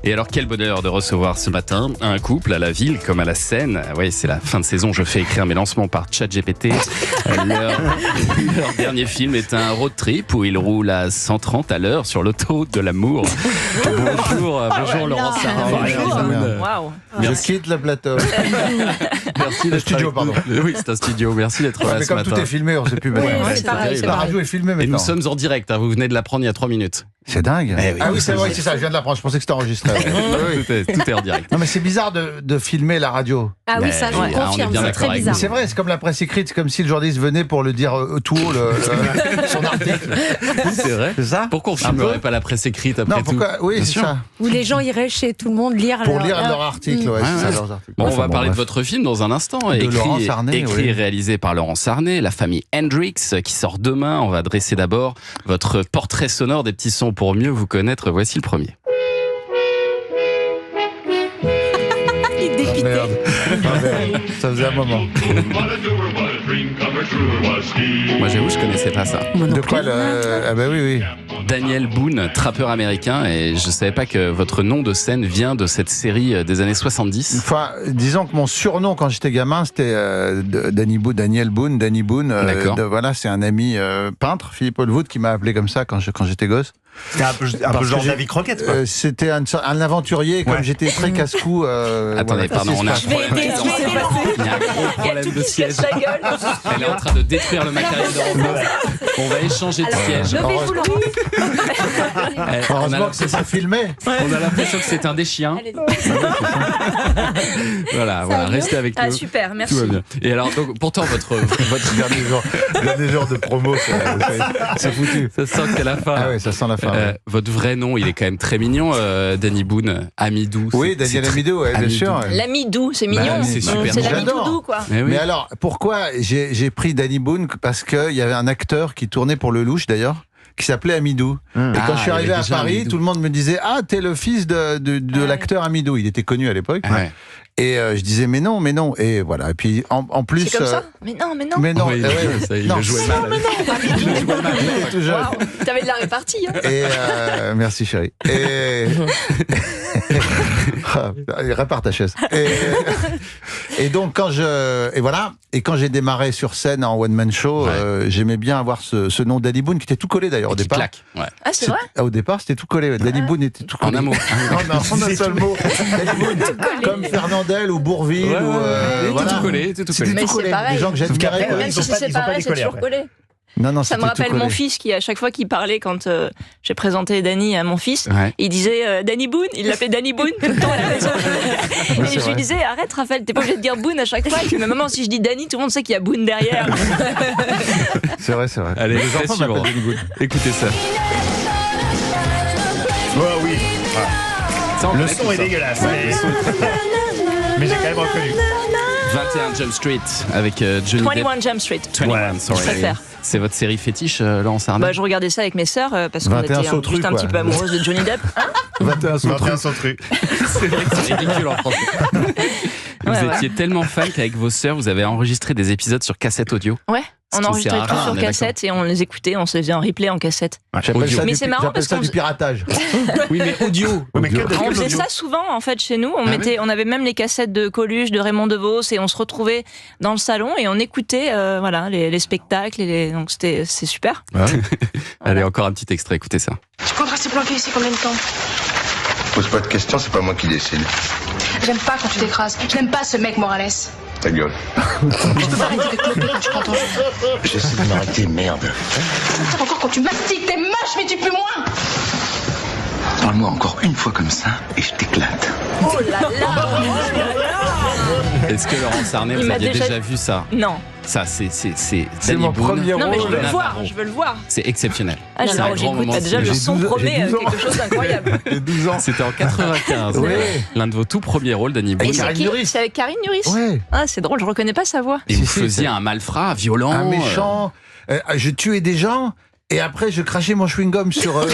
Et alors quel bonheur de recevoir ce matin un couple à la ville comme à la scène. Oui, c'est la fin de saison, je fais écrire mes lancements par ChatGPT. Leur dernier film est un road trip où ils roulent à 130 à l'heure sur l'autoroute de l'amour. Bonjour Laurent Sarnet. Waouh. Je quitte le plateau. Merci d'être studio, avec nous. pardon. Oui, c'est un studio. Merci d'être là Mais ce comme matin. tout est filmé, on ne sait plus maintenant. Ouais, c'est pareil, La radio est filmée Et maintenant. nous sommes en direct, hein. Vous venez de l'apprendre il y a 3 minutes. C'est dingue. Eh oui. Ah oui, c'est vrai, c'est ça, je viens de l'apprendre. Je pensais que c'était enregistré. Oui. Tout est en direct. Non, mais c'est bizard de filmer la radio. Ah oui, ça, je on est confirme, bien c'est d'accord très avec bizarre. C'est vrai, c'est comme la presse écrite, c'est comme si le journaliste venait pour le dire tout haut, son article. C'est vrai. C'est ça? Pourquoi on ne Un filmerait peu. pas la presse écrite après Non, tout? pourquoi? Oui, Bien c'est sûr. ça. Où les gens iraient chez tout le monde lire Pour lire leur article, ouais, Ouais, c'est ça, ouais. leurs articles. Bon, on Enfin, va parler de bref. votre film dans un instant. Laurent Sarnet, écrit oui. et réalisé par Laurent Sarnet, La famille Hendrix, qui sort demain. On va dresser d'abord votre portrait sonore des petits sons pour mieux vous connaître. Voici le premier. Il dépitait. Merde. Ah, merde. Ça faisait un moment. Moi, j'avoue, je connaissais pas ça. De quoi le... Ah ben oui, oui. Daniel Boone, trappeur américain, et je savais pas que votre nom de scène vient de cette série des années 70. Enfin, disons que mon surnom quand j'étais gamin, c'était Daniel Boone, Danny Boone. D'accord. Voilà, c'est un ami peintre, Philippe Hollywood, qui m'a appelé comme ça quand j'étais gosse. C'était un peu Parce genre que j'ai- David Croquette, quoi. C'était un aventurier, comme Ouais. j'étais très casse-cou. Attendez, pardon, on a un Je vais problème. aider, ce qui s'est passé. Il y a un gros problème de siège. Elle est en train de détruire le matériel de Romain. On va échanger de siège. Levez-vous le cou. On Heureusement a que c'est pas filmé. l'impression que c'est un des chiens. Voilà, restez avec Ah nous. super, Tout merci. va bien. Et alors, donc, pourtant, votre dernier jour de promo, c'est foutu. ça sent que c'est la fin. Ah oui, ça sent la fin. ouais. Votre vrai nom, il est quand même très mignon, Danny Boone, Amidou. Oui, Daniel Amidou, ouais, bien Amidou. sûr. ouais. L'ami doux, c'est mignon. Bah, c'est super. C'est l'ami J'adore. doudou, quoi. Eh oui. Mais alors, pourquoi j'ai pris Danny Boone? Parce qu'il y avait un acteur qui tournait pour Le Louche, d'ailleurs, qui s'appelait Amidou. Et Ah, quand je suis il y arrivé avait à déjà Paris, Amidou. tout le monde me disait « Ah, t'es le fils de l'acteur Amidou ». Il était connu à l'époque. Ouais. Et je disais « Mais non, mais non ». Et voilà. Et puis, en plus... C'est comme ça. Mais non, mais non. Mais non, Oui, ouais. ça, il Non. le jouait mal. Il est tout jeune. Waouh, t'avais de la répartie. Hein. Et merci chérie. Et Ah, répare ta chaise. Et donc quand j'ai démarré sur scène en one man show, Ouais. j'aimais bien avoir ce nom Danny Boone qui était tout collé d'ailleurs au Qui départ. claque. Ouais. Ah, c'est vrai. Au départ, c'était tout collé. Danny Boone était tout collé. En un mot. Non, en un seul mot. Danny Boone, comme Fernandel ou Bourville Ouais, ou ouais, voilà. tout collé, tout C'était collé. Mais tout c'est collé. pareil. Les gens que Sauf j'admirais. qu'après, quoi. Même si c'est ils ont pas séparé, c'est décollé toujours après. collé. Non, Ça me c'était tout rappelle mon collé. fils qui, à chaque fois qu'il parlait, quand j'ai présenté Danny à mon fils, Ouais. il disait Danny Boone, il l'appelait Danny Boone tout le temps à la maison. Oui, Et c'est je vrai. lui disais arrête Raphaël, t'es pas obligé de dire Boone à chaque fois. Et puis, mais maman, si je dis Danny, tout le monde sait qu'il y a Boone derrière. C'est vrai, c'est vrai. Allez, les extrait enfants suivant. m'appellent Danny Boone. Écoutez ça. Ouais, oui. Ça, on Le connaît son tout est ça. dégueulasse. Mais j'ai quand même reconnu. 21 Jump Street avec Johnny Depp. 21 Jump Street. 21, Voilà, sorry. je préfère. C'est votre série fétiche, Laurent Sarnet? Bah, je regardais ça avec mes sœurs parce qu'on 21 était sauterus, juste un quoi. petit peu amoureuses de Johnny Depp. 21 21 sans truc. C'est vrai que c'est ridicule en français. Vous Ouais, étiez tellement fan qu'avec vos sœurs, vous avez enregistré des épisodes sur cassette audio. Ouais, Ce on qui enregistrait sert à tout rien, sur on est cassette et on les écoutait, on se les faisait en replay en cassette. J'appelle Audio. ça Mais du- c'est marrant j'appelle parce ça qu'on du se- piratage. Oui, mais audio. Oui, mais On faisait ça souvent en fait chez nous. Ah On avait même les cassettes de Coluche, de Raymond DeVos et on se retrouvait dans le salon et on écoutait voilà les spectacles. Donc c'est super. Allez, encore un petit extrait, écoutez ça. Tu comptes rester planqué ici combien de temps? Pose pas de questions, c'est pas moi qui décide. J'aime pas quand tu t'écrases. Je n'aime pas ce mec, Morales. Ta gueule. Je peux pas arrêter de cloper quand tu prends ton jeu. J'essaie de m'arrêter, merde. Encore quand tu mastiques, t'es moche, mais tu peux moins. Parle-moi encore une fois comme ça et je t'éclate. Oh là là. Est-ce que Laurent Sarnet, Il vous m'a aviez déjà- déjà vu ça? Non, Ça, c'est C'est Danny mon Boone. premier non mais je rôle. veux le voir. Navarro. Je veux le voir. C'est exceptionnel. Ah, C'est un grand j'écoute. moment T'as déjà de le cinéma. son promet 12 ans. quelque chose d'incroyable. J'ai 12 ans. C'était en 95. Oui. L'un de vos tout premiers rôles, Danny Et Boone. c'est Karine qui Nuris. C'est avec Karine Nuris. Ouais. Ah, c'est drôle, je reconnais pas sa voix. Et vous Si, si, faisiez c'est- un malfrat violent. Un méchant. Je tuais des gens. Et après, je crachais mon chewing-gum sur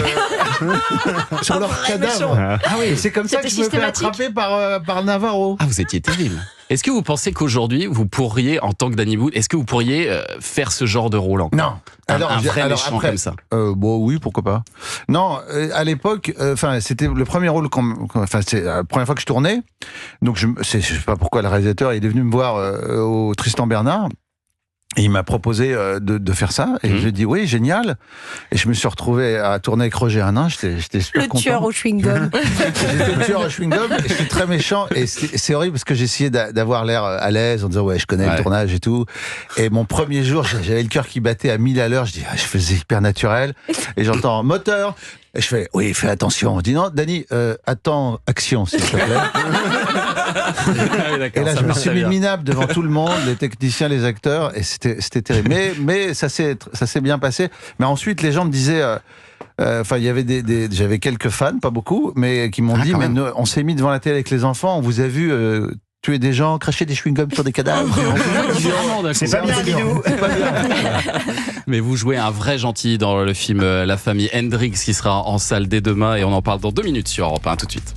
sur leur cadavre. Ah oui, c'est comme ça que C'était je me fais systématique. attraper par Navarro. Ah, vous étiez terrible. Est-ce que vous pensez qu'aujourd'hui, vous pourriez, en tant que Danny Boone, est-ce que vous pourriez faire ce genre de rôle encore? Non. Un vrai méchant comme ça. Bon, oui, pourquoi pas. Non, à l'époque, c'était le premier rôle, c'est la première fois que je tournais. Donc, je sais pas pourquoi le réalisateur il est venu me voir au Tristan Bernard. Et il m'a proposé de faire ça, et je lui ai dit oui, génial. Et je me suis retrouvé à tourner avec Roger Hanin, j'étais super Le content. tueur au chewing-gum. J'étais le tueur au chewing-gum, et j'étais très méchant, et c'est horrible parce que j'essayais d'avoir l'air à l'aise en disant ouais, je connais le tournage et tout. Et mon premier jour, j'avais le cœur qui battait à 1000 à l'heure, je faisais hyper naturel, et j'entends moteur. Et je fais, oui, fais attention. Je dis non, Danny, attends, action, s'il te plaît. Et là, je me suis mis minable devant tout le monde, les techniciens, les acteurs, et c'était terrible. Mais ça s'est bien passé. Mais ensuite, les gens me disaient, il y avait j'avais quelques fans, pas beaucoup, mais qui m'ont dit, mais on s'est mis devant la télé avec les enfants, on vous a vu tuer des gens, cracher des chewing-gums sur des cadavres. C'est pas bien, Guidou. Mais vous jouez un vrai gentil dans le film La famille Hendrix qui sera en salle dès demain et on en parle dans 2 minutes sur Europe 1. Tout de suite.